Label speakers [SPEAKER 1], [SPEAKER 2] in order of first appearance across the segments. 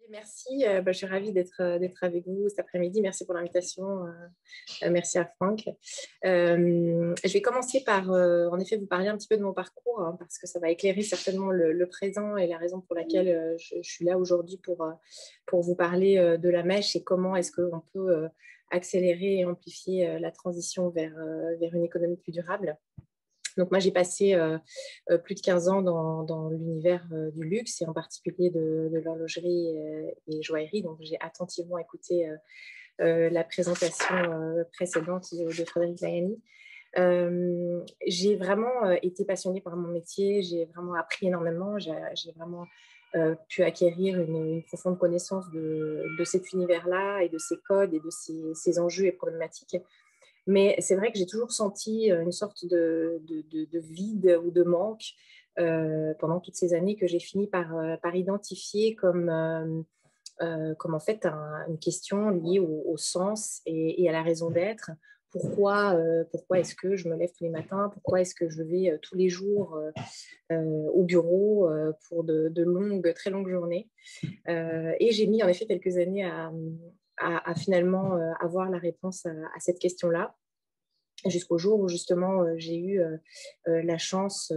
[SPEAKER 1] Merci, je suis ravie d'être avec vous cet après-midi. Merci pour l'invitation. Merci à Franck. Je vais commencer par, en effet, vous parler un petit peu de mon parcours, hein, parce que ça va éclairer certainement le présent et la raison pour laquelle je suis là aujourd'hui pour vous parler de la mèche et comment est-ce qu'on peut accélérer et amplifier la transition vers une économie plus durable. Donc moi, j'ai passé plus de 15 ans dans l'univers du luxe et en particulier de l'horlogerie et joaillerie. Donc j'ai attentivement écouté la présentation précédente de Frédéric Zayani. J'ai vraiment été passionnée par mon métier, j'ai vraiment appris énormément, j'ai vraiment pu acquérir une profonde connaissance de cet univers-là et de ses codes et de ses enjeux et problématiques. Mais c'est vrai que j'ai toujours senti une sorte de vide ou de manque pendant toutes ces années que j'ai fini par identifier comme en fait une question liée au sens et à la raison d'être. Pourquoi est-ce que je me lève tous les matins? Pourquoi est-ce que je vais tous les jours au bureau pour de très longues journées? Et j'ai mis en effet quelques années à finalement avoir la réponse à cette question-là, jusqu'au jour où justement j'ai eu une chance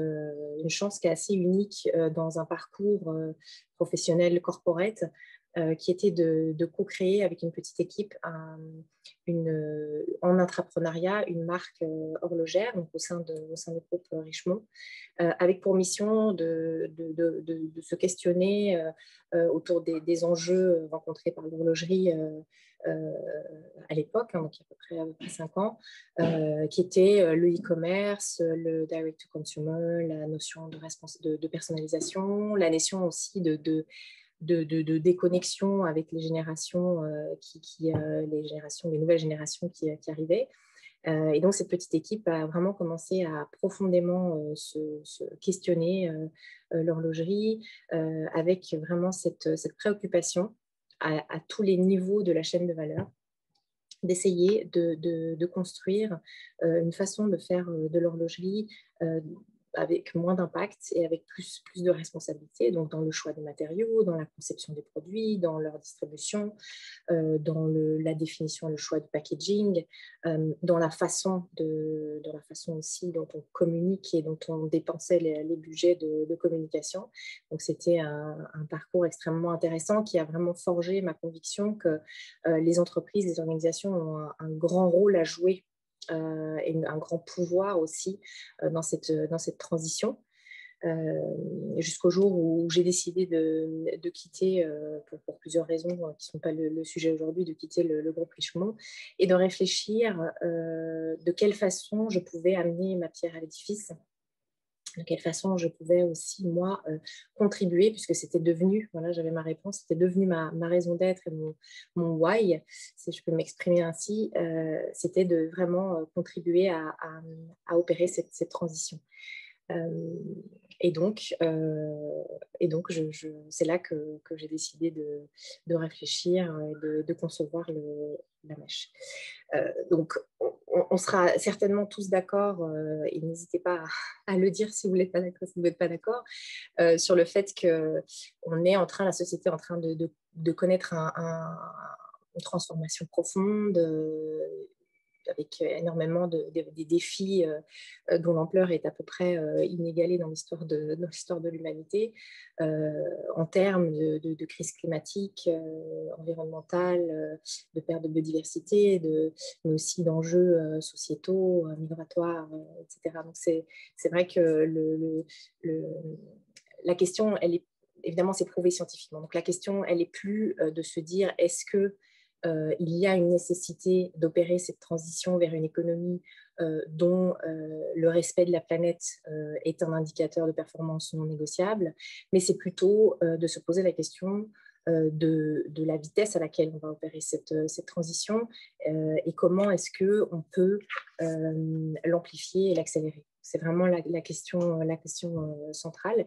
[SPEAKER 1] qui est assez unique dans un parcours professionnel corporate, qui était de co-créer avec une petite équipe en intrapreneuriat une marque horlogère, donc au sein du groupe Richemont, avec pour mission de se questionner autour des enjeux rencontrés par l'horlogerie à l'époque, hein, donc il y a à peu près 5 ans, qui était le e-commerce, le direct-to-consumer, la notion de personnalisation, la notion aussi de déconnexion avec les générations, les nouvelles générations qui arrivaient. Et donc, cette petite équipe a vraiment commencé à profondément se questionner l'horlogerie avec vraiment cette préoccupation à tous les niveaux de la chaîne de valeur, d'essayer de construire une façon de faire de l'horlogerie avec moins d'impact et avec plus de responsabilité, donc dans le choix des matériaux, dans la conception des produits, dans leur distribution, dans la définition et le choix du packaging, dans la façon aussi dont on communique et dont on dépensait les budgets de communication. Donc c'était un parcours extrêmement intéressant qui a vraiment forgé ma conviction que les entreprises, les organisations ont un grand rôle à jouer et un grand pouvoir aussi dans cette transition. Jusqu'au jour où j'ai décidé de quitter, pour plusieurs raisons qui ne sont pas le sujet aujourd'hui, de quitter le groupe Richemont et de réfléchir de quelle façon je pouvais amener ma pierre à l'édifice, de quelle façon je pouvais aussi, moi, contribuer, puisque c'était devenu, voilà, j'avais ma réponse, c'était devenu ma raison d'être et mon why, si je peux m'exprimer ainsi, c'était de vraiment contribuer à opérer cette transition. Et donc c'est là que j'ai décidé de réfléchir et de concevoir la mèche. Donc, on sera certainement tous d'accord, et n'hésitez pas à le dire si vous n'êtes pas d'accord, si vous n'êtes pas d'accord, sur le fait que la société est en train de connaître une transformation profonde, avec énormément des défis dont l'ampleur est à peu près inégalée dans l'histoire de l'humanité, en termes de crise climatique, environnementale, de perte de biodiversité, mais aussi d'enjeux sociétaux, migratoires, etc. Donc c'est vrai que la question, elle est évidemment, c'est prouvé scientifiquement. Donc la question, elle est plus de se dire est-ce que il y a une nécessité d'opérer cette transition vers une économie dont le respect de la planète est un indicateur de performance non négociable, mais c'est plutôt de se poser la question de la vitesse à laquelle on va opérer cette transition et comment est-ce qu'on peut l'amplifier et l'accélérer. C'est vraiment la question centrale.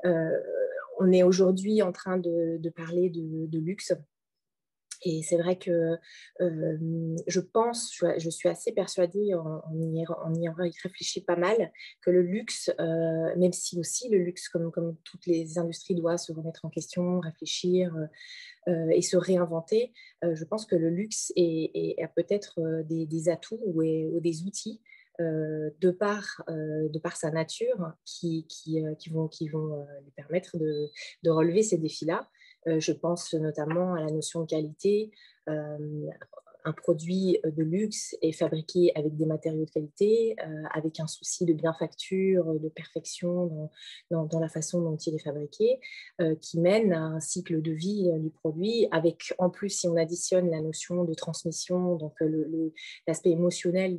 [SPEAKER 1] On est aujourd'hui en train de parler de luxe. Et c'est vrai que je pense, je suis assez persuadée en y réfléchit pas mal, que le luxe, même si aussi le luxe, comme toutes les industries, doit se remettre en question, réfléchir et se réinventer, je pense que le luxe a peut-être des atouts ou des outils de par sa nature qui vont lui permettre de relever ces défis-là. Je pense notamment à la notion de qualité. Un produit de luxe est fabriqué avec des matériaux de qualité, avec un souci de bienfacture, de perfection dans la façon dont il est fabriqué, qui mène à un cycle de vie du produit, avec en plus, si on additionne la notion de transmission, donc l'aspect émotionnel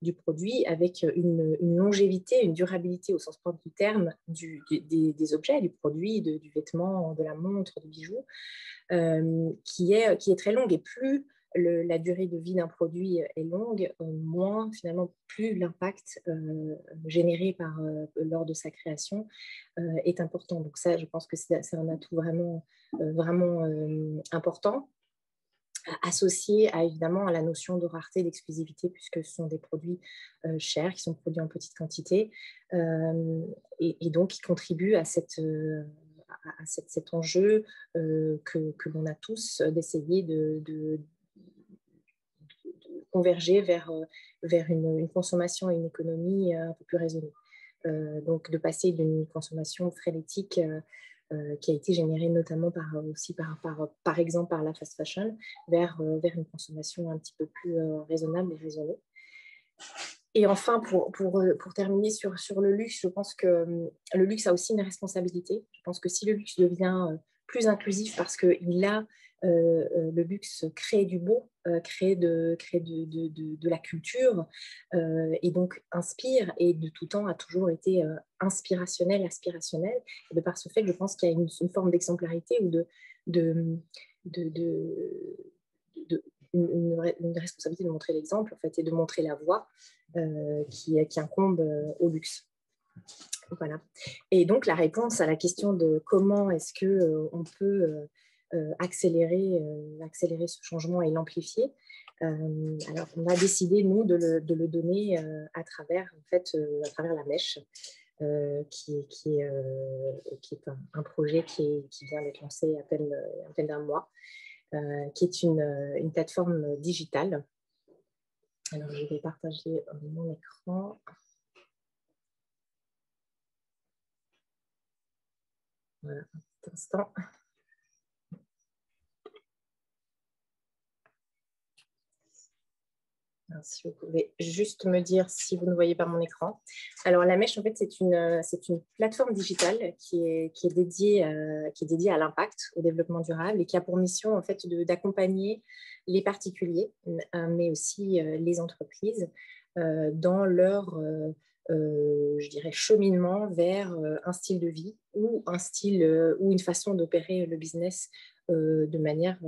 [SPEAKER 1] du produit, avec une longévité, une durabilité au sens propre du terme des objets, du produit, du vêtement, de la montre, du bijou, qui est très longue. Et plus la durée de vie d'un produit est longue, moins finalement, plus l'impact généré lors de sa création est important. Donc ça, je pense que c'est un atout vraiment important, associé évidemment à la notion de rareté, d'exclusivité, puisque ce sont des produits chers, qui sont produits en petite quantité, et donc qui contribuent à cet enjeu que l'on a tous, d'essayer de converger vers une consommation et une économie un peu plus raisonnée. Donc de passer d'une consommation frénétique qui a été générée notamment par exemple par la fast fashion, vers une consommation un petit peu plus raisonnable et raisonnée. Et enfin, pour terminer sur le luxe, je pense que le luxe a aussi une responsabilité. Je pense que si le luxe devient plus inclusif, parce que le luxe crée du beau, crée de la culture, et donc inspire, et de tout temps a toujours été inspirationnel, aspirationnel. Et de par ce fait, je pense qu'il y a une forme d'exemplarité ou une responsabilité de montrer l'exemple, en fait, et de montrer la voie qui incombe au luxe. Voilà. Et donc, la réponse à la question de comment est-ce qu'on peut accélérer ce changement et l'amplifier, alors on a décidé, nous, de le donner à travers la mèche, qui est un projet qui vient d'être lancé à peine d'un mois, qui est une plateforme digitale. Alors, je vais partager mon écran. Voilà, un petit instant. Alors, si vous pouvez juste me dire si vous ne voyez pas mon écran. Alors, la mèche, en fait, c'est une plateforme digitale qui est dédiée à l'impact, au développement durable, et qui a pour mission, en fait, d'accompagner les particuliers, mais aussi les entreprises, dans leur, je dirais, cheminement vers un style de vie ou une façon d'opérer le business de manière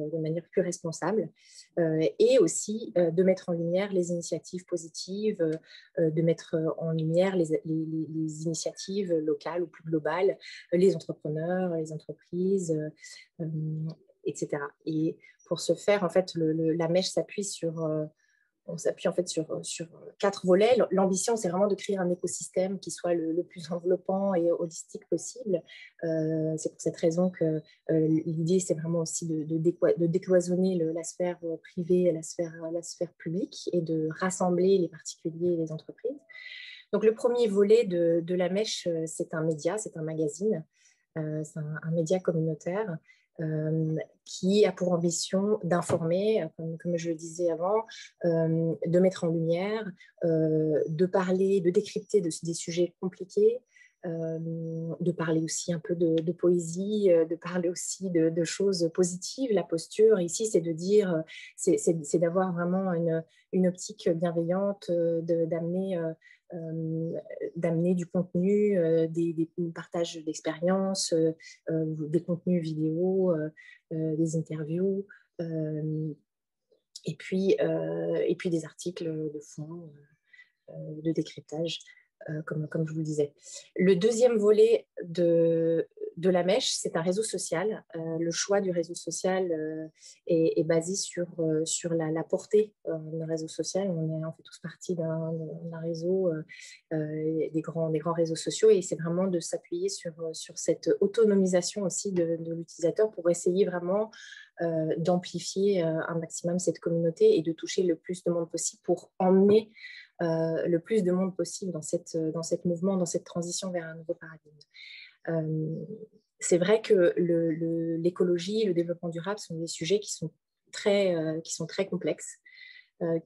[SPEAKER 1] plus responsable, et aussi de mettre en lumière les initiatives positives, de mettre en lumière les initiatives locales ou plus globales, les entrepreneurs, les entreprises, etc. Et pour ce faire, en fait, la mèche s'appuie on s'appuie en fait sur 4 volets. L'ambition, c'est vraiment de créer un écosystème qui soit le plus enveloppant et holistique possible. C'est pour cette raison que l'idée, c'est vraiment aussi de décloisonner la sphère privée et la sphère publique, et de rassembler les particuliers et les entreprises. Donc, le premier volet de la mèche, c'est un média, c'est un magazine, c'est un média communautaire qui a pour ambition d'informer, comme je le disais avant, de mettre en lumière, de parler, de décrypter des sujets compliqués, de parler aussi un peu de poésie, de parler aussi de choses positives. La posture ici, c'est de dire, c'est d'avoir vraiment une optique bienveillante, d'amener du contenu, des partages d'expériences, des contenus vidéo, des interviews, et puis des articles de fond, de décryptage, comme je vous le disais. Le deuxième volet de de la Mèche, c'est un réseau social. Le choix du réseau social est basé sur la portée d'un réseau social. On fait tous partie d'un réseau, des grands réseaux sociaux, et c'est vraiment de s'appuyer sur cette autonomisation aussi de l'utilisateur pour essayer vraiment d'amplifier un maximum cette communauté et de toucher le plus de monde possible pour emmener le plus de monde possible dans cette mouvement, dans cette transition vers un nouveau paradigme. C'est vrai que l'écologie, le développement durable sont des sujets qui sont très complexes,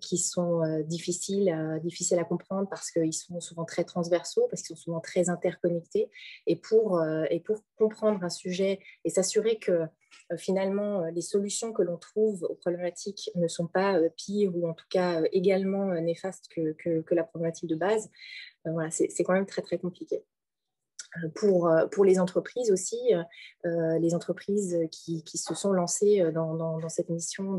[SPEAKER 1] qui sont difficiles à comprendre parce qu'ils sont souvent très transversaux, parce qu'ils sont souvent très interconnectés. Et pour comprendre un sujet et s'assurer que finalement les solutions que l'on trouve aux problématiques ne sont pas pires ou en tout cas également néfastes que la problématique de base, voilà, c'est quand même très, très compliqué. Pour les entreprises aussi, les entreprises qui se sont lancées dans cette mission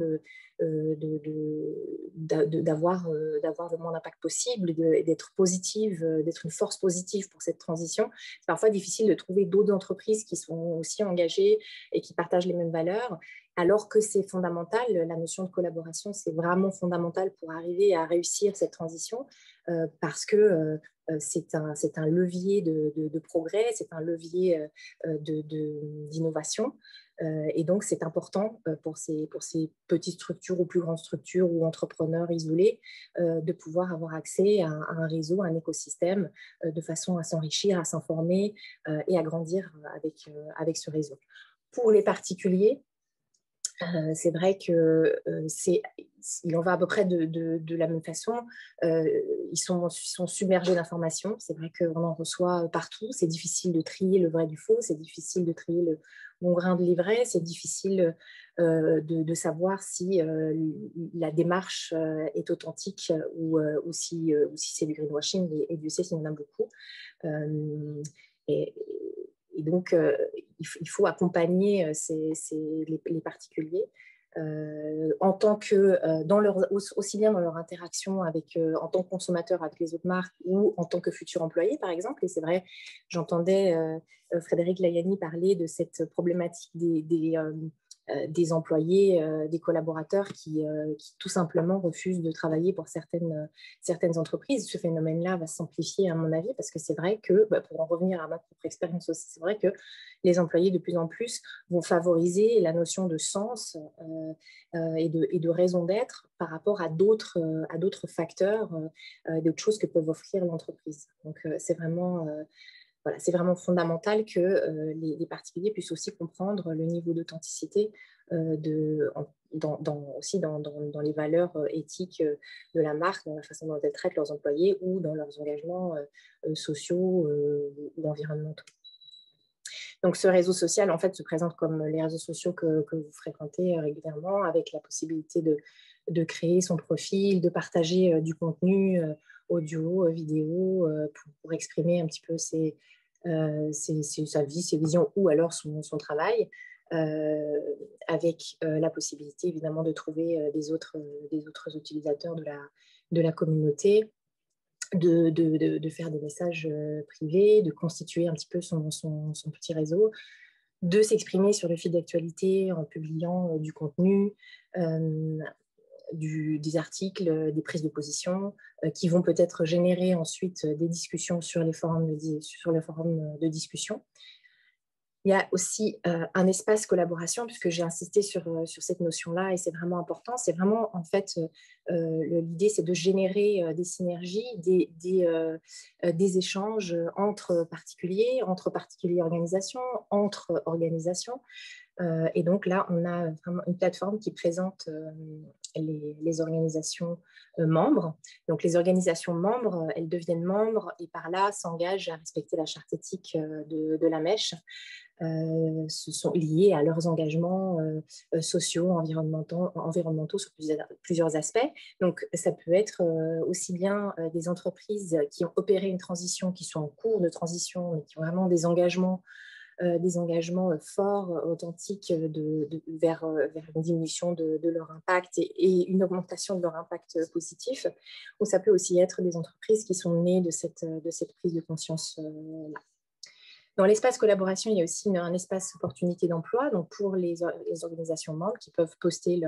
[SPEAKER 1] d'avoir le moins d'impact possible, d'être positive, d'être une force positive pour cette transition. C'est parfois difficile de trouver d'autres entreprises qui sont aussi engagées et qui partagent les mêmes valeurs, alors que c'est fondamental. La notion de collaboration, c'est vraiment fondamental pour arriver à réussir cette transition, parce que c'est un levier de progrès, c'est un levier d'innovation. Et donc, c'est important pour ces petites structures ou plus grandes structures ou entrepreneurs isolés de pouvoir avoir accès à un réseau, à un écosystème, de façon à s'enrichir, à s'informer et à grandir avec ce réseau. Pour les particuliers, c'est vrai que il en va à peu près de la même façon. Ils sont submergés d'informations. C'est vrai qu'on en reçoit partout. C'est difficile de trier le vrai du faux. C'est difficile de trier le bon grain de livret. C'est difficile de savoir si la démarche est authentique ou si c'est du greenwashing. Et Dieu sait s'il y en a beaucoup. Et donc, il faut accompagner les particuliers en tant que, aussi bien dans leur interaction en tant que consommateur avec les autres marques ou en tant que futur employé, par exemple. Et c'est vrai, j'entendais Frédéric Layani parler de cette problématique des employés, des collaborateurs qui tout simplement refusent de travailler pour certaines entreprises. Ce phénomène-là va s'amplifier à mon avis, parce que c'est vrai que, pour en revenir à ma propre expérience aussi, c'est vrai que les employés de plus en plus vont favoriser la notion de sens et de raison d'être par rapport à d'autres facteurs, d'autres choses que peuvent offrir l'entreprise. Donc c'est vraiment... Voilà, c'est vraiment fondamental que les particuliers puissent aussi comprendre le niveau d'authenticité aussi dans les valeurs éthiques de la marque, dans la façon dont elle traite leurs employés ou dans leurs engagements sociaux ou environnementaux. Donc, ce réseau social, en fait, se présente comme les réseaux sociaux que vous fréquentez régulièrement, avec la possibilité de créer son profil, de partager du contenu audio, vidéo, pour exprimer un petit peu sa vie, ses visions ou alors son travail, avec la possibilité évidemment de trouver des autres utilisateurs de la communauté, de faire des messages privés, de constituer un petit peu son petit réseau, de s'exprimer sur le fil d'actualité en publiant du contenu, des articles, des prises de position qui vont peut-être générer ensuite des discussions sur les forums de discussion. Il y a aussi un espace collaboration, puisque j'ai insisté sur cette notion-là, et c'est vraiment important. C'est vraiment, en fait, l'idée, c'est de générer des synergies, des échanges entre particuliers organisations, entre organisations. Et donc là, on a vraiment une plateforme qui présente les organisations membres. Donc les organisations membres, elles deviennent membres et par là s'engagent à respecter la charte éthique de la Mèche. Ce sont liés à leurs engagements sociaux, environnementaux sur plusieurs aspects. Donc, ça peut être aussi bien des entreprises qui ont opéré une transition, qui sont en cours de transition, mais qui ont vraiment des engagements forts, authentiques vers une diminution de leur impact et une augmentation de leur impact positif. Ou ça peut aussi être des entreprises qui sont nées de cette prise de conscience-là. Dans l'espace collaboration, il y a aussi un espace opportunité d'emploi, donc pour les organisations membres qui peuvent poster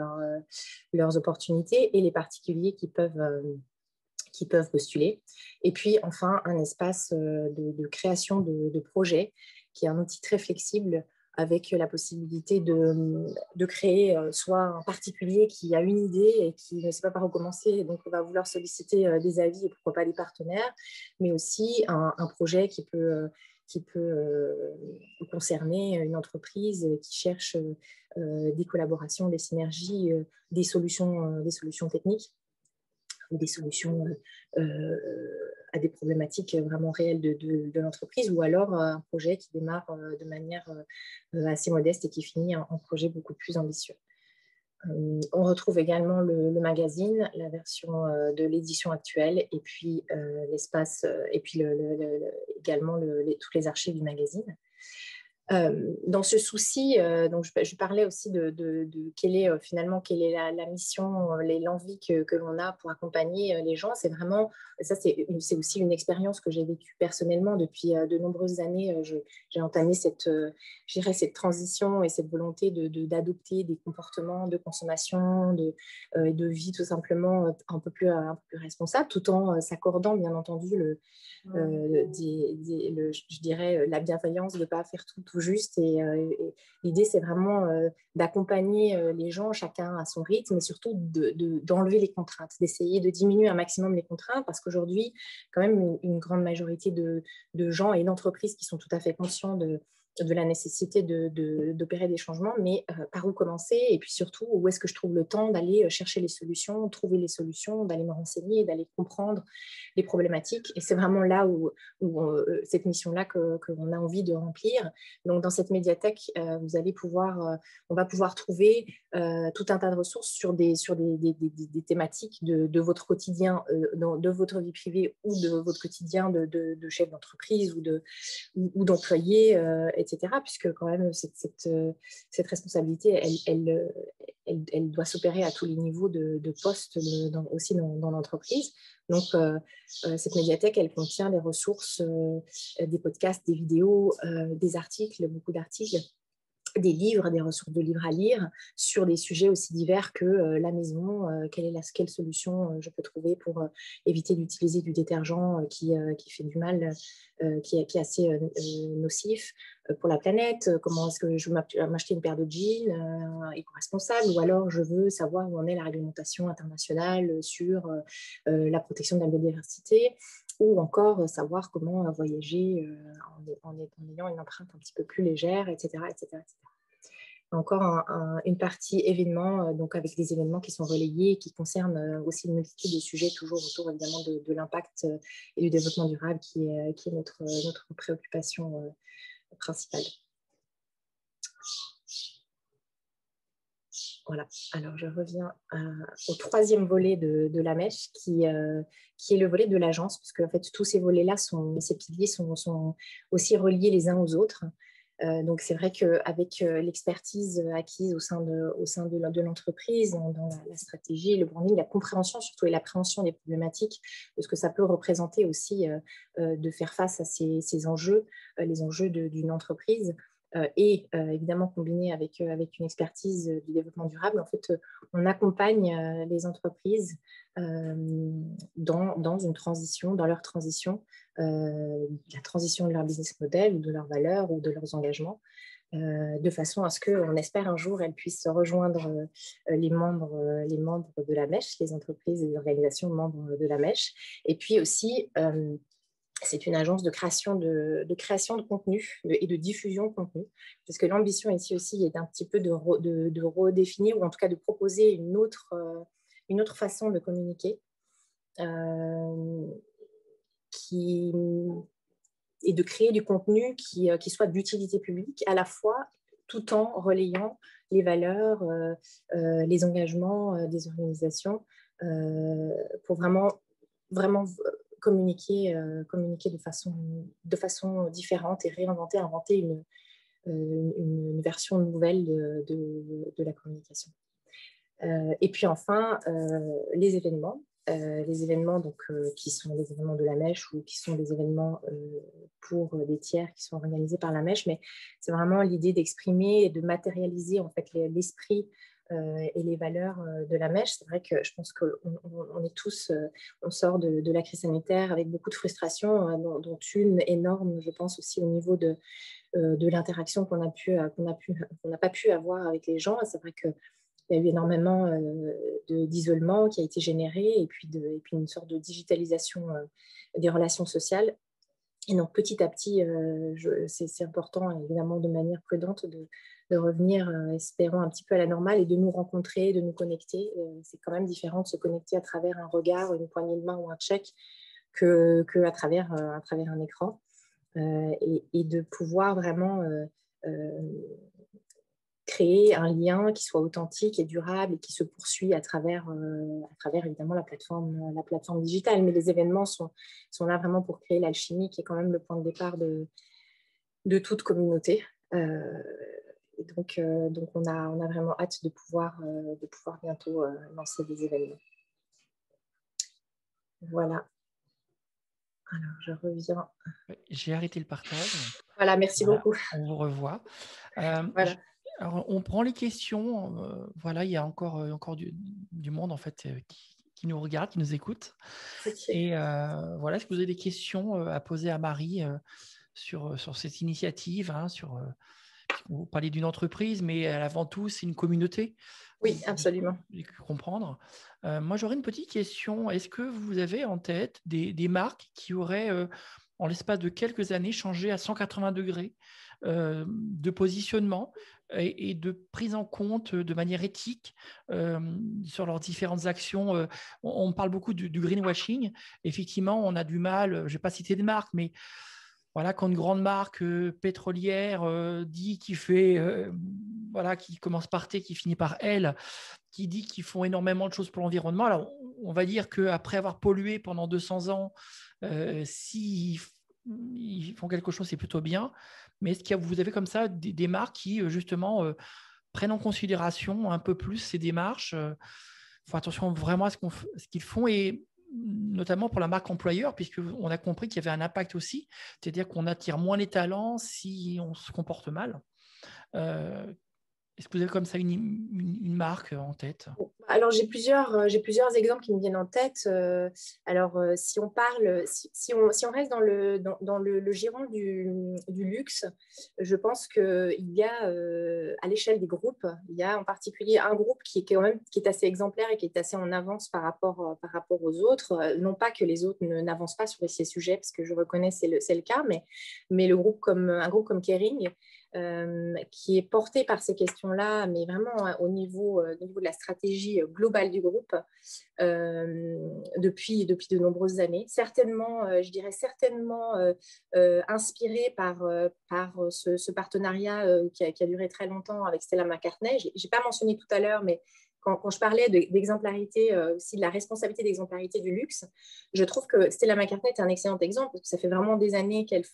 [SPEAKER 1] leurs opportunités et les particuliers qui peuvent postuler. Et puis enfin, un espace de création de projets qui est un outil très flexible avec la possibilité de créer soit un particulier qui a une idée et qui ne sait pas par où commencer, donc on va vouloir solliciter des avis et pourquoi pas des partenaires, mais aussi un projet qui peut concerner une entreprise qui cherche des collaborations, des synergies, des solutions techniques ou des solutions à des problématiques vraiment réelles de l'entreprise, ou alors un projet qui démarre de manière assez modeste et qui finit en projet beaucoup plus ambitieux. On retrouve également le magazine, la version de l'édition actuelle, et puis l'espace, et puis également toutes les archives du magazine. Dans ce souci, donc je parlais aussi de quelle est la mission, l'envie que l'on a pour accompagner les gens. C'est vraiment, ça c'est aussi une expérience que j'ai vécue personnellement depuis de nombreuses années. J'ai entamé cette transition et cette volonté d'adopter des comportements de consommation, de vie tout simplement un peu plus responsable, tout en s'accordant bien entendu je dirais la bienveillance de ne pas faire tout juste. Et l'idée, c'est vraiment d'accompagner les gens, chacun à son rythme, et surtout d'enlever les contraintes, d'essayer de diminuer un maximum les contraintes, parce qu'aujourd'hui, quand même, une grande majorité de gens et d'entreprises qui sont tout à fait conscients de la nécessité d'opérer des changements, mais par où commencer, et puis surtout, où est-ce que je trouve le temps d'aller chercher les solutions, trouver les solutions, d'aller me renseigner, d'aller comprendre les problématiques. Et c'est vraiment là où cette mission-là qu'on a envie de remplir. Donc, dans cette médiathèque, on va pouvoir trouver tout un tas de ressources sur des thématiques de votre quotidien, de votre vie privée ou de votre quotidien de chef d'entreprise ou d'employé, etc. Puisque quand même, cette responsabilité, elle doit s'opérer à tous les niveaux de poste, aussi dans l'entreprise. Donc, cette médiathèque, elle contient des ressources, des podcasts, des vidéos, des articles, beaucoup d'articles, des livres, des ressources de livres à lire sur des sujets aussi divers que la maison, quelle solution je peux trouver pour éviter d'utiliser du détergent qui fait du mal, qui est assez nocif pour la planète, comment est-ce que je veux m'acheter une paire de jeans éco-responsable, ou alors je veux savoir où en est la réglementation internationale sur la protection de la biodiversité, ou encore savoir comment voyager en ayant une empreinte un petit peu plus légère, etc. etc., etc. Encore une partie événements, donc avec des événements qui sont relayés, qui concernent aussi une multitude de sujets, toujours autour évidemment de l'impact et du développement durable, qui est notre préoccupation principale. Voilà, alors je reviens au troisième volet de la mèche, qui est le volet de l'agence, parce que en fait, tous ces volets-là, ces piliers sont aussi reliés les uns aux autres. Donc, c'est vrai qu'avec l'expertise acquise au sein de l'entreprise, dans la stratégie, le branding, la compréhension surtout et l'appréhension des problématiques, de ce que ça peut représenter aussi de faire face à ces enjeux, les enjeux d'une entreprise, et évidemment combiné avec une expertise du développement durable, en fait, on accompagne les entreprises dans une transition, dans leur transition, la transition de leur business model, ou de leurs valeurs, ou de leurs engagements, de façon à ce qu'on espère un jour elles puissent rejoindre les membres de la mèche, les entreprises et les organisations membres de la mèche. Et puis aussi, c'est une agence de création de contenu et de diffusion de contenu, parce que l'ambition ici aussi est un petit peu de redéfinir, ou en tout cas de proposer une autre façon de communiquer, et de créer du contenu qui soit d'utilité publique, à la fois tout en relayant les valeurs, les engagements des organisations, pour vraiment communiquer de façon différente, et inventer une version nouvelle de la communication. Et puis enfin, les événements. les événements donc, qui sont des événements de la Mèche ou qui sont des événements pour des tiers qui sont organisés par la Mèche, mais c'est vraiment l'idée d'exprimer et de matérialiser en fait l'esprit et les valeurs de la Mèche. C'est vrai que je pense qu'on est tous, on sort de la crise sanitaire avec beaucoup de frustration, dont une énorme, je pense aussi au niveau de l'interaction qu'on n'a pas pu avoir avec les gens. C'est vrai que il y a eu énormément d'isolement qui a été généré et puis une sorte de digitalisation des relations sociales. Et donc, petit à petit, c'est important, évidemment, de manière prudente, de revenir, espérons, un petit peu à la normale et de nous rencontrer, de nous connecter. C'est quand même différent de se connecter à travers un regard, une poignée de main ou un check qu'à travers un écran. Et de pouvoir vraiment créer un lien qui soit authentique et durable et qui se poursuit à travers évidemment la plateforme digitale. Mais les événements sont là vraiment pour créer l'alchimie qui est quand même le point de départ de toute communauté. Et donc on a vraiment hâte de pouvoir bientôt lancer des événements. Voilà. Alors, je reviens.
[SPEAKER 2] J'ai arrêté le partage.
[SPEAKER 1] Voilà, merci beaucoup.
[SPEAKER 2] On vous revoit.
[SPEAKER 1] Voilà.
[SPEAKER 2] Alors, on prend les questions. Voilà, il y a encore du monde en fait qui nous regarde, qui nous écoute. Et voilà, est-ce que vous avez des questions à poser à Marie sur cette initiative, hein, vous parlez d'une entreprise, mais avant tout, c'est une communauté.
[SPEAKER 1] Oui, absolument.
[SPEAKER 2] J'ai pu comprendre. Moi, j'aurais une petite question. Est-ce que vous avez en tête des marques qui auraient, en l'espace de quelques années, changé à 180 degrés de positionnement et de prise en compte de manière éthique sur leurs différentes actions? On parle beaucoup du greenwashing. Effectivement, on a du mal, je ne vais pas citer de marques, mais voilà, quand une grande marque pétrolière dit qu'il fait, voilà, qui commence par T, qui finit par L, qui dit qu'ils font énormément de choses pour l'environnement. Alors, on va dire qu'après avoir pollué pendant 200 ans, s'ils font quelque chose, c'est plutôt bien. Mais est-ce que vous avez comme ça des marques qui, justement, prennent en considération un peu plus ces démarches font attention vraiment à ce qu'ils font et notamment pour la marque employeur, puisqu'on a compris qu'il y avait un impact aussi, c'est-à-dire qu'on attire moins les talents si on se comporte mal. Est-ce que vous avez comme ça une marque en tête?
[SPEAKER 1] Alors, j'ai plusieurs exemples qui me viennent en tête. Si on parle, si on reste dans le giron du luxe, je pense qu'il y a, à l'échelle des groupes, il y a en particulier un groupe qui est assez exemplaire et qui est assez en avance par rapport aux autres. Non pas que les autres n'avancent pas sur ces sujets, parce que je reconnais c'est le cas, mais un groupe comme Kering, qui est porté par ces questions-là, mais vraiment au niveau de la stratégie globale du groupe depuis de nombreuses années. Certainement, je dirais certainement inspiré par ce partenariat qui a duré très longtemps avec Stella McCartney. Je n'ai pas mentionné tout à l'heure, mais quand je parlais d'exemplarité, aussi de la responsabilité d'exemplarité du luxe, je trouve que Stella McCartney est un excellent exemple parce que ça fait vraiment des années qu'elle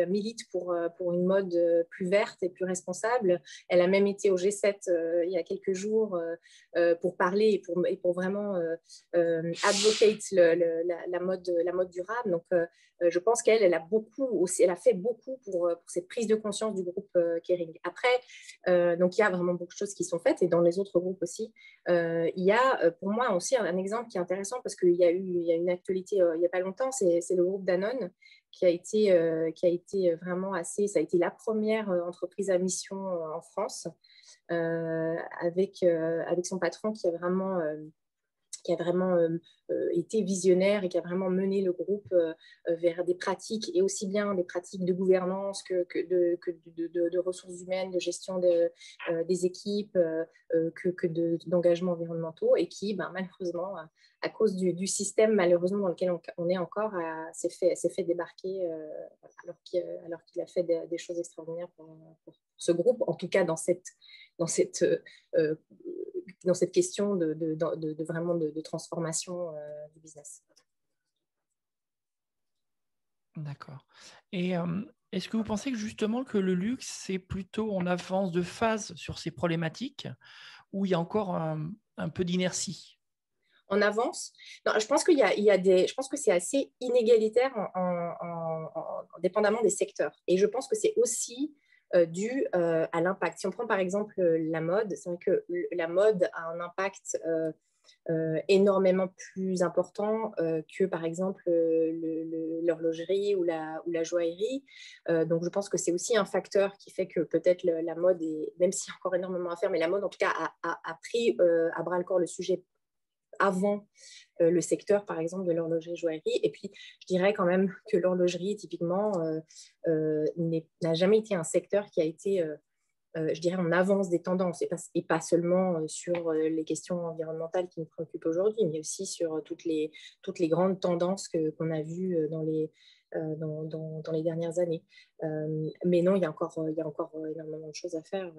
[SPEAKER 1] milite pour une mode plus verte et plus responsable. Elle a même été au G7 il y a quelques jours pour parler et pour vraiment advocate la mode durable. Donc, je pense qu'elle a fait beaucoup pour cette prise de conscience du groupe Kering. Après, donc il y a vraiment beaucoup de choses qui sont faites et dans les autres groupes aussi. Il y a pour moi aussi un exemple qui est intéressant parce qu'il y a une actualité il n'y a pas longtemps, c'est le groupe Danone qui a été vraiment ça a été la première entreprise à mission en France avec son patron qui a vraiment été visionnaire et qui a vraiment mené le groupe vers des pratiques, et aussi bien des pratiques de gouvernance que de ressources humaines, de gestion des équipes, d'engagements environnementaux, et qui, malheureusement, à cause du système malheureusement dans lequel on est encore, s'est fait débarquer alors qu'il a fait des choses extraordinaires pour ce groupe, en tout cas dans cette question vraiment de transformation du business.
[SPEAKER 2] D'accord. Et est-ce que vous pensez que justement que le luxe, c'est plutôt en avance de phase sur ces problématiques ou il y a encore un peu d'inertie?
[SPEAKER 1] En avance. Non, je pense je pense que c'est assez inégalitaire dépendamment des secteurs. Et je pense que c'est aussi dû à l'impact. Si on prend par exemple la mode, c'est vrai que la mode a un impact énormément plus important que par exemple l'horlogerie ou la joaillerie. Donc je pense que c'est aussi un facteur qui fait que peut-être la mode, même s'il y a encore énormément à faire, mais la mode en tout cas a pris à bras le corps le sujet avant le secteur, par exemple, de l'horlogerie-joaillerie. Et puis, je dirais quand même que l'horlogerie, typiquement, n'a jamais été un secteur qui a été, je dirais, en avance des tendances, et pas seulement sur les questions environnementales qui nous préoccupent aujourd'hui, mais aussi sur toutes les grandes tendances qu'on a vues dans les dernières années. Mais non, il y a encore énormément de choses à faire.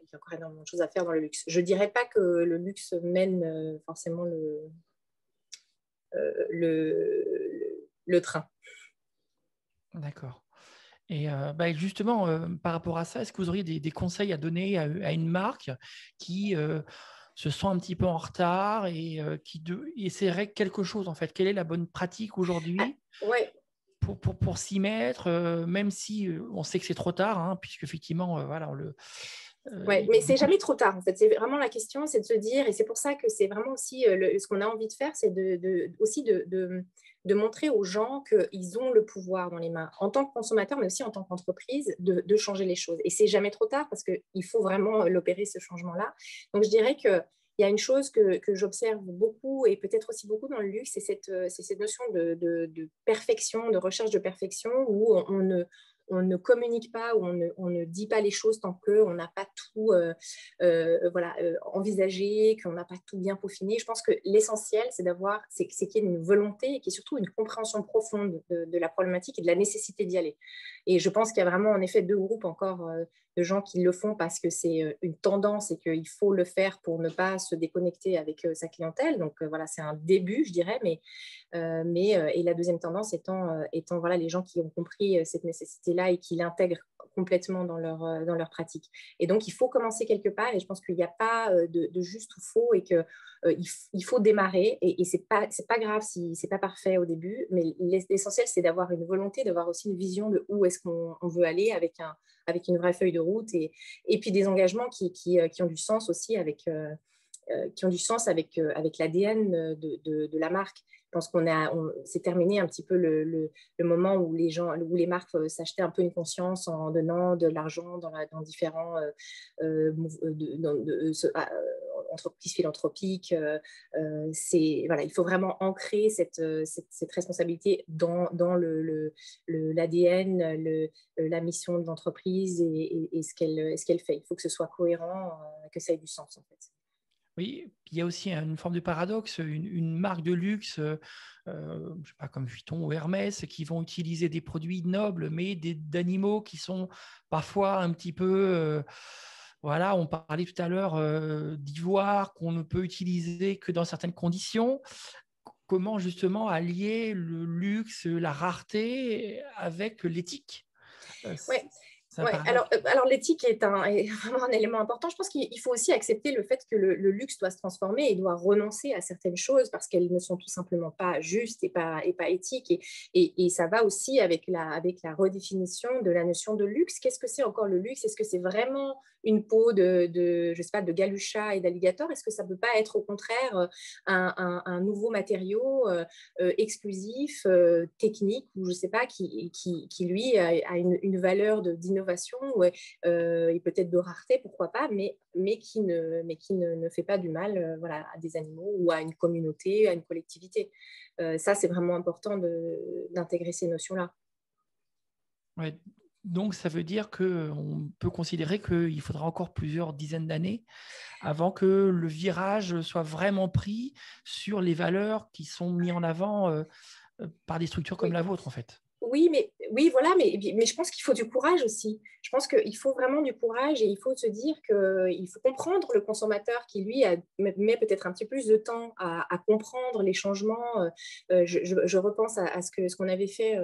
[SPEAKER 1] Il y a encore énormément de choses à faire dans le luxe. Je ne dirais pas que le luxe mène forcément le train.
[SPEAKER 2] D'accord. Et justement, par rapport à ça, est-ce que vous auriez des conseils à donner à une marque qui se sent un petit peu en retard et qui essaierait quelque chose, en fait? Quelle est la bonne pratique aujourd'hui
[SPEAKER 1] Ouais.
[SPEAKER 2] pour s'y mettre, même si on sait que c'est trop tard, hein, puisque effectivement, voilà,
[SPEAKER 1] Ouais, mais c'est jamais trop tard en fait. C'est vraiment la question, c'est de se dire, et c'est pour ça que c'est vraiment aussi ce qu'on a envie de faire, c'est aussi de montrer aux gens qu'ils ont le pouvoir dans les mains, en tant que consommateurs, mais aussi en tant qu'entreprise, de changer les choses. Et c'est jamais trop tard parce qu'il faut vraiment l'opérer, ce changement-là. Donc je dirais qu'il y a une chose que j'observe beaucoup, et peut-être aussi beaucoup dans le luxe, c'est cette notion de perfection, de recherche de perfection, où on ne communique pas, ou on ne dit pas les choses tant qu'on n'a pas tout envisagé, qu'on n'a pas tout bien peaufiné. Je pense que l'essentiel, c'est qu'il y ait une volonté et qu'il y ait surtout une compréhension profonde de la problématique et de la nécessité d'y aller. Et je pense qu'il y a vraiment en effet deux groupes encore de gens qui le font parce que c'est une tendance et qu'il faut le faire pour ne pas se déconnecter avec sa clientèle. Donc voilà, c'est un début, je dirais, et la deuxième tendance étant voilà, les gens qui ont compris cette nécessité-là et qui l'intègrent complètement dans leur pratique. Et donc, il faut commencer quelque part, et je pense qu'il n'y a pas de juste ou faux, et qu'il faut démarrer, et c'est pas grave si c'est pas parfait au début, mais l'essentiel, c'est d'avoir une volonté, d'avoir aussi une vision de où est-ce qu'on veut aller avec une vraie feuille de route, et puis des engagements qui ont du sens aussi avec l'ADN de la marque. Je pense c'est terminé un petit peu le moment où les marques s'achetaient un peu une conscience en donnant de l'argent dans différents entreprises philanthropiques. Voilà, il faut vraiment ancrer cette responsabilité dans l'ADN, la mission de l'entreprise et ce qu'elle fait. Il faut que ce soit cohérent, que ça ait du sens en fait.
[SPEAKER 2] Oui, il y a aussi une forme de paradoxe, une marque de luxe, je sais pas, comme Vuitton ou Hermès, qui vont utiliser des produits nobles, mais d'animaux qui sont parfois un petit peu… voilà, on parlait tout à l'heure d'ivoire qu'on ne peut utiliser que dans certaines conditions. Comment justement allier le luxe, la rareté avec l'éthique?
[SPEAKER 1] Ouais.
[SPEAKER 2] C'est un
[SPEAKER 1] Ouais,
[SPEAKER 2] paradoxe.
[SPEAKER 1] alors l'éthique est vraiment un élément important. Je pense qu'il faut aussi accepter le fait que le luxe doit se transformer et doit renoncer à certaines choses parce qu'elles ne sont tout simplement pas justes et pas éthiques. Et ça va aussi avec la redéfinition de la notion de luxe. Qu'est-ce que c'est encore le luxe? Est-ce que c'est vraiment une peau je sais pas, de galucha et d'alligator? Est-ce que ça ne peut pas être au contraire un nouveau matériau exclusif, technique, ou je sais pas, qui lui a une valeur d'innovation et peut-être de rareté, pourquoi pas, mais qui ne fait pas du mal voilà, à des animaux ou à une communauté, à une collectivité. Ça, c'est vraiment important d'intégrer ces notions-là.
[SPEAKER 2] Ouais. Donc, ça veut dire qu'on peut considérer qu'il faudra encore plusieurs dizaines d'années avant que le virage soit vraiment pris sur les valeurs qui sont mises en avant par des structures comme
[SPEAKER 1] Oui.
[SPEAKER 2] la vôtre, en fait.
[SPEAKER 1] Oui, voilà, mais je pense qu'il faut du courage aussi. Je pense qu'il faut vraiment du courage, et il faut se dire qu'il faut comprendre le consommateur qui, lui, met peut-être un petit peu plus de temps à comprendre les changements. Je repense à ce qu'on avait fait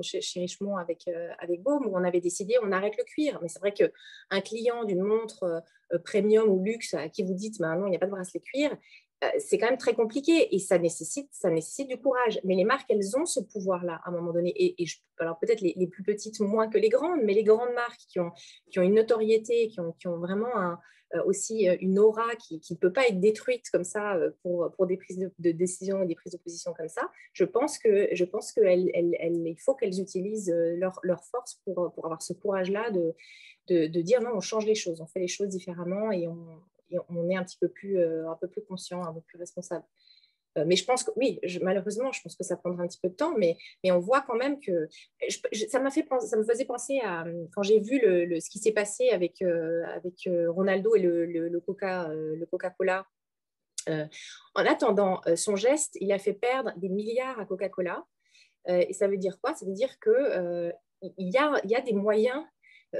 [SPEAKER 1] chez Richemont avec Baume, où on avait décidé, on arrête le cuir. Mais c'est vrai qu'un client d'une montre premium ou luxe à qui vous dites, non, il n'y a pas de bracelet cuir, c'est quand même très compliqué et ça nécessite du courage. Mais les marques, elles ont ce pouvoir-là à un moment donné. Alors peut-être les plus petites moins que les grandes, mais les grandes marques qui ont une notoriété, qui ont vraiment aussi une aura qui ne peut pas être détruite comme ça pour des prises de décision et des prises de position comme ça, je pense qu'il faut qu'elles utilisent leur force pour avoir ce courage-là de dire non, on change les choses, on fait les choses différemment et on est un peu plus conscient, un peu plus responsable. Mais je pense que oui, malheureusement, je pense que ça prendra un petit peu de temps, mais on voit quand même que ça me faisait penser à quand j'ai vu ce qui s'est passé avec Ronaldo et le Coca-Cola. En attendant, son geste, il a fait perdre des milliards à Coca-Cola. Et ça veut dire quoi? Ça veut dire qu'il y a des moyens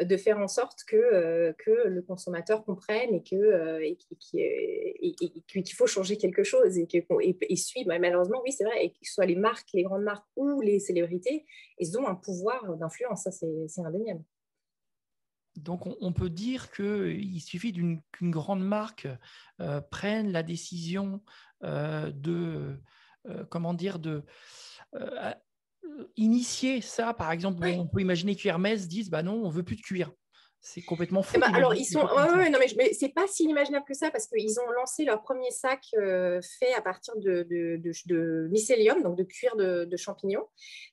[SPEAKER 1] de faire en sorte que le consommateur comprenne et qu'il faut changer quelque chose et suivre. Malheureusement, oui, c'est vrai, et que ce soit les marques, les grandes marques ou les célébrités, ils ont un pouvoir d'influence, ça c'est indéniable.
[SPEAKER 2] Donc, on peut dire qu'il suffit qu'une grande marque prenne la décision comment dire, initier ça. Par exemple,
[SPEAKER 1] Oui.
[SPEAKER 2] on peut imaginer qu'Hermès dise bah non, on veut plus de cuir. C'est complètement fou.
[SPEAKER 1] Alors, ils sont. Non, mais c'est pas si inimaginable que ça parce qu'ils ont lancé leur premier sac fait à partir de mycélium, donc de cuir de champignons.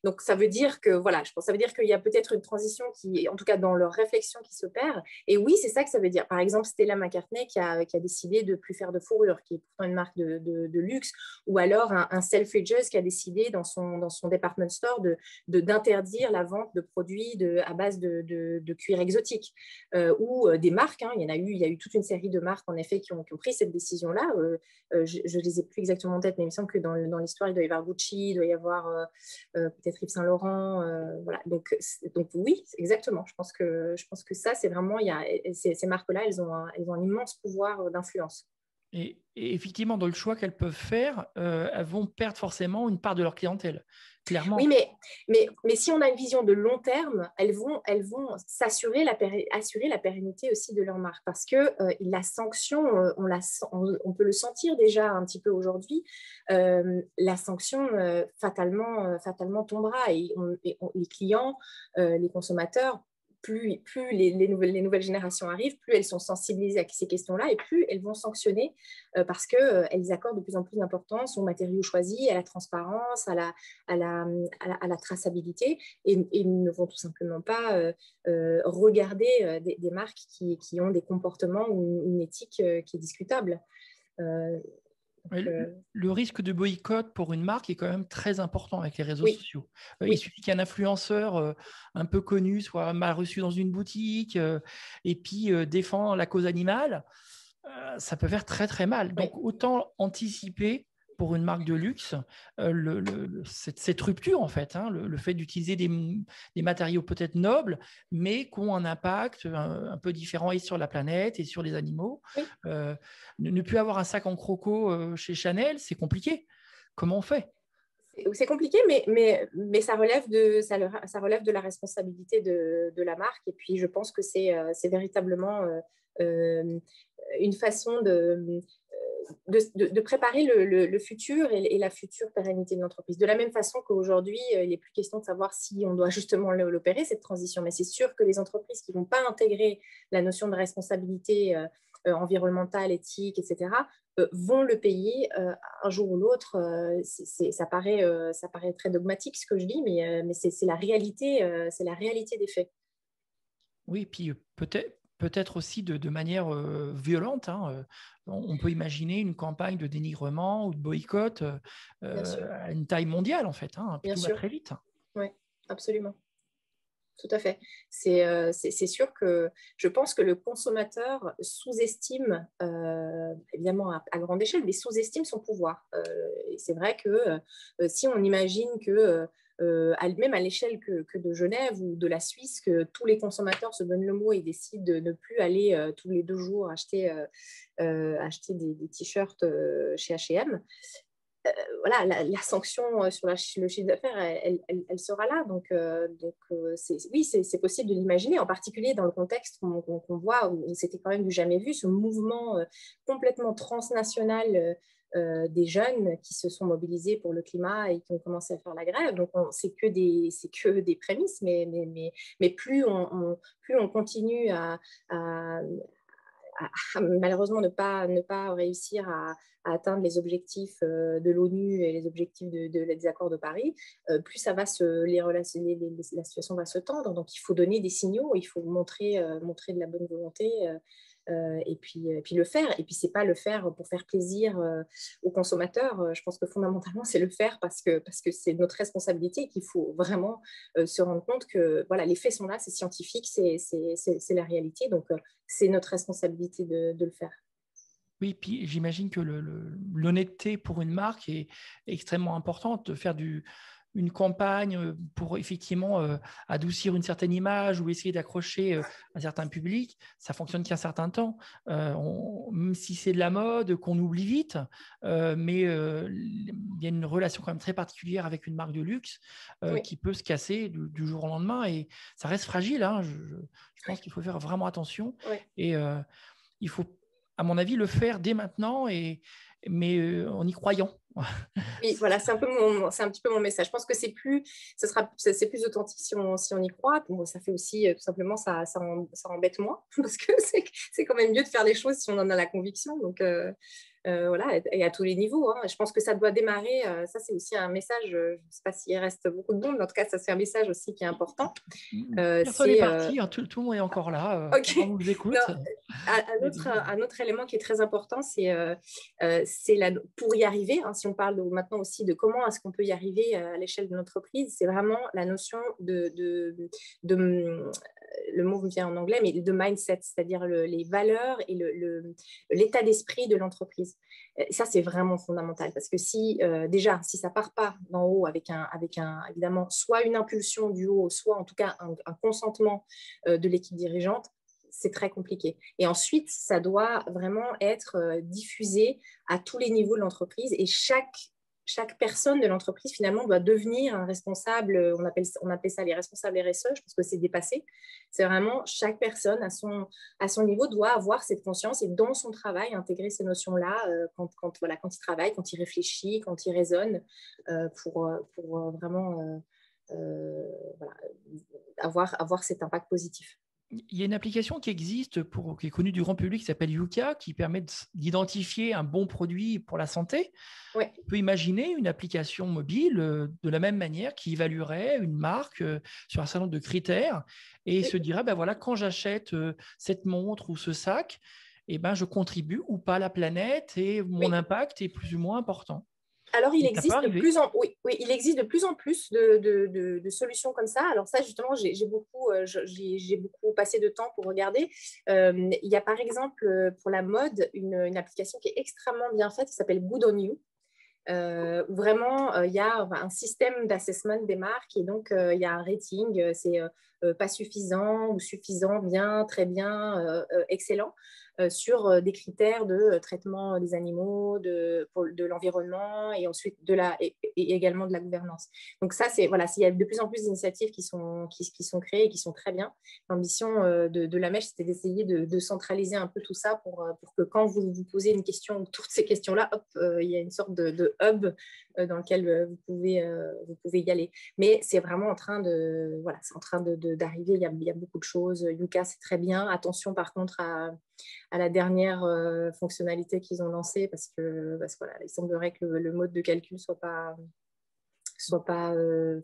[SPEAKER 1] Donc, ça veut dire que, voilà, je pense, ça veut dire qu'il y a peut-être une transition qui, en tout cas, dans leur réflexion qui s'opère. Et oui, c'est ça que ça veut dire. Par exemple, Stella McCartney qui a décidé de ne plus faire de fourrure, qui est pourtant une marque de luxe, ou alors un Selfridges qui a décidé dans son department store d'interdire la vente de produits à base de cuir exotique. Ou des marques, hein, il y a eu toute une série de marques en effet qui ont pris cette décision-là. Je ne les ai plus exactement en tête, mais il me semble que dans l'histoire, il doit y avoir Gucci, il doit y avoir peut-être Yves Saint Laurent. Voilà. Donc oui, exactement. Je pense que ça, c'est vraiment, ces marques-là, elles ont un immense pouvoir d'influence.
[SPEAKER 2] Et effectivement, dans le choix qu'elles peuvent faire, elles vont perdre forcément une part de leur clientèle, clairement.
[SPEAKER 1] Oui, mais si on a une vision de long terme, elles vont assurer la pérennité aussi de leur marque parce que la sanction, on peut le sentir déjà un petit peu aujourd'hui, la sanction fatalement tombera et les clients, les consommateurs, plus les nouvelles générations arrivent, plus elles sont sensibilisées à ces questions-là et plus elles vont sanctionner parce qu'elles accordent de plus en plus d'importance aux matériaux choisis, à la transparence, à la traçabilité et ne vont tout simplement pas regarder des marques qui ont des comportements ou une éthique qui est discutable.
[SPEAKER 2] Le risque de boycott pour une marque est quand même très important avec les réseaux sociaux.
[SPEAKER 1] Oui.
[SPEAKER 2] Il suffit qu'un influenceur un peu connu soit mal reçu dans une boutique et puis défend la cause animale, ça peut faire très très mal. Donc autant anticiper pour une marque de luxe cette rupture en fait, hein, le fait d'utiliser des matériaux peut-être nobles, mais qui ont un impact un peu différent et sur la planète et sur les animaux.
[SPEAKER 1] Oui.
[SPEAKER 2] Ne plus avoir un sac en croco chez Chanel, c'est compliqué. Comment on fait?
[SPEAKER 1] C'est compliqué, mais ça relève de la responsabilité de la marque. Et puis, je pense que c'est véritablement une façon de préparer le futur et la future pérennité de l'entreprise. De la même façon qu'aujourd'hui, il n'est plus question de savoir si on doit justement l'opérer, cette transition. Mais c'est sûr que les entreprises qui ne vont pas intégrer la notion de responsabilité environnementale, éthique, etc., vont le payer un jour ou l'autre. Ça paraît très dogmatique ce que je dis, mais c'est la réalité des faits.
[SPEAKER 2] Oui, puis peut-être aussi de manière violente. Hein. On peut imaginer une campagne de dénigrement ou de boycott à une taille mondiale, en fait. Hein. Tout va très vite.
[SPEAKER 1] Oui, absolument. Tout à fait. C'est sûr que je pense que le consommateur sous-estime, évidemment à grande échelle, mais sous-estime son pouvoir. Et c'est vrai que si on imagine que même à l'échelle que de Genève ou de la Suisse, que tous les consommateurs se donnent le mot et décident de ne plus aller tous les 2 jours acheter des t-shirts chez H&M, voilà, la sanction sur le chiffre d'affaires, elle sera là. Donc oui, c'est possible de l'imaginer, en particulier dans le contexte qu'on voit où c'était quand même du jamais vu, ce mouvement complètement transnational des jeunes qui se sont mobilisés pour le climat et qui ont commencé à faire la grève. Donc, c'est que des prémices, mais plus on continue à malheureusement ne pas réussir à atteindre les objectifs de l'ONU et les objectifs des accords de Paris, plus ça va la situation va se tendre. Donc, il faut donner des signaux, il faut montrer de la bonne volonté et puis le faire. Et puis, ce n'est pas le faire pour faire plaisir aux consommateurs. Je pense que fondamentalement, c'est le faire parce que c'est notre responsabilité et qu'il faut vraiment se rendre compte que voilà, les faits sont là, c'est scientifique, c'est la réalité. Donc, c'est notre responsabilité de le faire.
[SPEAKER 2] Oui, puis j'imagine que l'honnêteté pour une marque est extrêmement importante. De faire une campagne pour effectivement adoucir une certaine image ou essayer d'accrocher un certain public, ça fonctionne qu'un certain temps. Même si c'est de la mode, qu'on oublie vite, mais il y a une relation quand même très particulière avec une marque de luxe
[SPEAKER 1] Oui.
[SPEAKER 2] qui peut se casser du jour au lendemain et ça reste fragile. Hein. Je pense qu'il faut faire vraiment attention et il faut, à mon avis, le faire dès maintenant, mais en y croyant.
[SPEAKER 1] Oui, voilà, c'est un petit peu mon message. Je pense que c'est plus authentique si on y croit. Bon, ça fait aussi, tout simplement, ça embête moins parce que c'est quand même mieux de faire les choses si on en a la conviction. Donc, voilà, et à tous les niveaux. Hein. Je pense que ça doit démarrer. Ça, c'est aussi un message. Je ne sais pas s'il reste beaucoup de monde, mais en tout cas, ça, c'est un message aussi qui est important.
[SPEAKER 2] Personne n'est parti, hein, tout le monde est encore là.
[SPEAKER 1] Okay.
[SPEAKER 2] On vous écoute.
[SPEAKER 1] Non, un autre élément qui est très important, c'est pour y arriver, hein, si on parle maintenant aussi de comment est-ce qu'on peut y arriver à l'échelle de l'entreprise, c'est vraiment la notion le mot me vient en anglais, mais de mindset, c'est-à-dire les valeurs et l'état d'esprit de l'entreprise. Ça, c'est vraiment fondamental parce que déjà, si ça part pas d'en haut avec évidemment, soit une impulsion du haut, soit en tout cas un consentement de l'équipe dirigeante, c'est très compliqué. Et ensuite, ça doit vraiment être diffusé à tous les niveaux de l'entreprise et chaque personne de l'entreprise, finalement, doit devenir un responsable. On appelle ça les responsables RSE, je pense que c'est dépassé. C'est vraiment chaque personne, à son niveau, doit avoir cette conscience et dans son travail, intégrer ces notions-là quand il travaille, quand il réfléchit, quand il raisonne, pour vraiment voilà, avoir cet impact positif.
[SPEAKER 2] Il y a une application qui existe, qui est connue du grand public, qui s'appelle Yuka, qui permet d'identifier un bon produit pour la santé.
[SPEAKER 1] Ouais.
[SPEAKER 2] On peut imaginer une application mobile de la même manière qui évaluerait une marque sur un certain nombre de critères et se dirait, ben voilà, quand j'achète cette montre ou ce sac, eh ben, je contribue ou pas à la planète et mon impact est plus ou moins important.
[SPEAKER 1] Alors, il existe de plus en plus de solutions comme ça. Alors ça, justement, j'ai beaucoup passé de temps pour regarder. Il y a par exemple, pour la mode, une application qui est extrêmement bien faite qui s'appelle Good on You. Où vraiment, il y a un système d'assessment des marques et donc il y a un rating, c'est pas suffisant ou suffisant, bien, très bien, excellent. Sur des critères de traitement des animaux, de l'environnement et ensuite et également de la gouvernance. Donc ça, il y a de plus en plus d'initiatives qui sont créées et qui sont très bien. L'ambition de la Mèche, c'était d'essayer de centraliser un peu tout ça pour que quand vous vous posez une question, toutes ces questions-là, hop, il y a une sorte de hub dans lequel vous pouvez y aller. Mais c'est vraiment en train d'arriver. Il y a beaucoup de choses. Yuka, c'est très bien. Attention par contre à la dernière fonctionnalité qu'ils ont lancée parce que voilà, il semblerait que le mode de calcul soit pas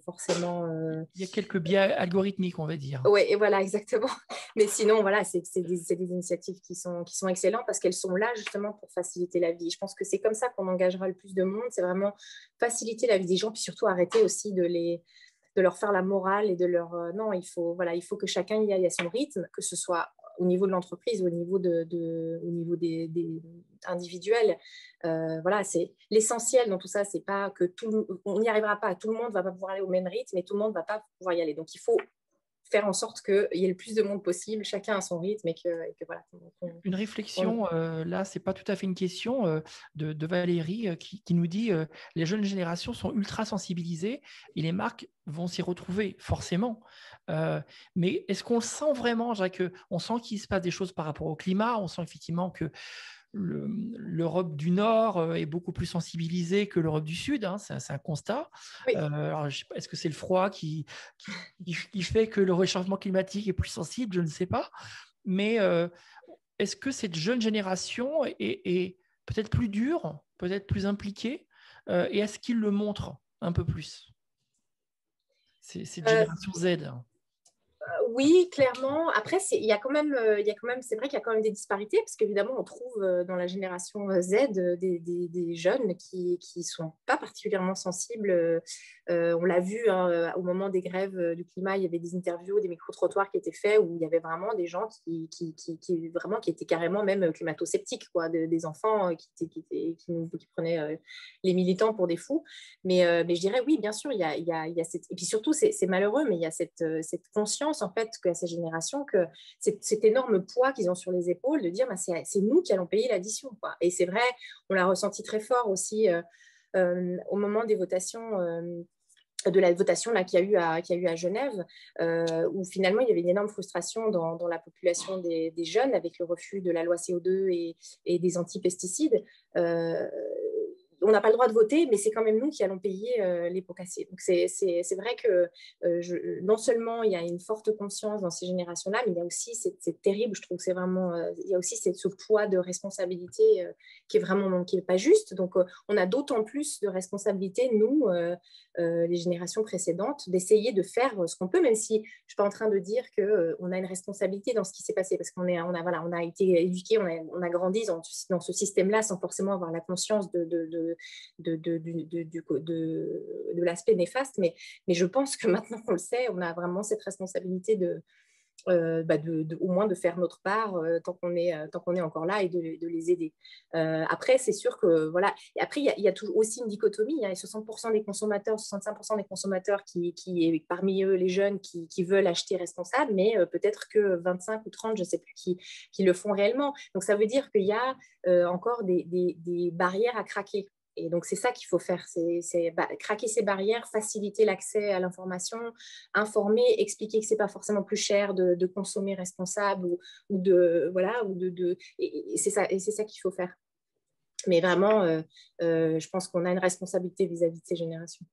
[SPEAKER 1] forcément...
[SPEAKER 2] Il y a quelques biais algorithmiques, on va dire.
[SPEAKER 1] Oui, et voilà, exactement. Mais sinon, voilà, c'est des initiatives qui sont excellentes parce qu'elles sont là justement pour faciliter la vie. Je pense que c'est comme ça qu'on engagera le plus de monde. C'est vraiment faciliter la vie des gens, puis surtout arrêter aussi de leur faire la morale et de leur... non, il faut que chacun y aille à son rythme, que ce soit au niveau de l'entreprise ou au niveau des individuels. Voilà, c'est l'essentiel dans tout ça, c'est pas que on n'y arrivera pas, tout le monde va pas pouvoir aller au même rythme et tout le monde va pas pouvoir y aller. Donc il faut faire en sorte qu'il y ait le plus de monde possible, chacun à son rythme et que voilà.
[SPEAKER 2] Une réflexion, là, c'est pas tout à fait une question de Valérie qui nous dit les jeunes générations sont ultra sensibilisées et les marques vont s'y retrouver forcément. Mais est-ce qu'on le sent vraiment, Jacques? On sent qu'il se passe des choses par rapport au climat, on sent effectivement que l'Europe du Nord est beaucoup plus sensibilisée que l'Europe du Sud, hein, c'est un constat.
[SPEAKER 1] Oui.
[SPEAKER 2] Alors, je sais pas, est-ce que c'est le froid qui fait que le réchauffement climatique est plus sensible? Je ne sais pas. Mais est-ce que cette jeune génération est peut-être plus dure, peut-être plus impliquée, et est-ce qu'ils le montrent un peu plus, cette génération Z?
[SPEAKER 1] Oui, clairement. Après, c'est vrai qu'il y a quand même des disparités, parce qu'évidemment, on trouve dans la génération Z des jeunes qui ne sont pas particulièrement sensibles. On l'a vu hein, au moment des grèves du climat, il y avait des interviews, des micro-trottoirs qui étaient faits où il y avait vraiment des gens qui étaient carrément même climato-sceptiques, quoi, des enfants qui prenaient les militants pour des fous. Mais je dirais, oui, bien sûr, il y a cette... Et puis surtout, c'est malheureux, mais il y a cette conscience, en fait, qu'à ces générations, que cet énorme poids qu'ils ont sur les épaules de dire, bah, c'est nous qui allons payer l'addition, quoi. Et c'est vrai, on l'a ressenti très fort aussi au moment des votations... de la votation là, qu'il y a eu à Genève, où finalement il y avait une énorme frustration dans la population des jeunes avec le refus de la loi CO2 et des anti-pesticides. On n'a pas le droit de voter, mais c'est quand même nous qui allons payer les pots cassés. Donc c'est vrai que non seulement il y a une forte conscience dans ces générations-là, mais il y a aussi, c'est terrible, je trouve que c'est vraiment, il y a aussi ce poids de responsabilité qui est pas juste. Donc on a d'autant plus de responsabilité, nous, les générations précédentes, d'essayer de faire ce qu'on peut, même si je ne suis pas en train de dire qu'on a une responsabilité dans ce qui s'est passé, parce qu'on a été éduqués, on a grandi dans ce système-là sans forcément avoir la conscience de l'aspect néfaste. Mais je pense que maintenant qu'on le sait, on a vraiment cette responsabilité au moins de faire notre part tant qu'on est encore là et de les aider. Après, c'est sûr que voilà. Et après, il y a toujours aussi une dichotomie. Il y a 60% des consommateurs, 65% des consommateurs qui parmi eux les jeunes qui veulent acheter responsable, mais peut-être que 25 ou 30, je ne sais plus, qui le font réellement. Donc ça veut dire qu'il y a encore des barrières à craquer. Et donc, c'est ça qu'il faut faire, c'est craquer ces barrières, faciliter l'accès à l'information, informer, expliquer que ce n'est pas forcément plus cher de consommer responsable et c'est ça qu'il faut faire. Mais vraiment, je pense qu'on a une responsabilité vis-à-vis de ces générations.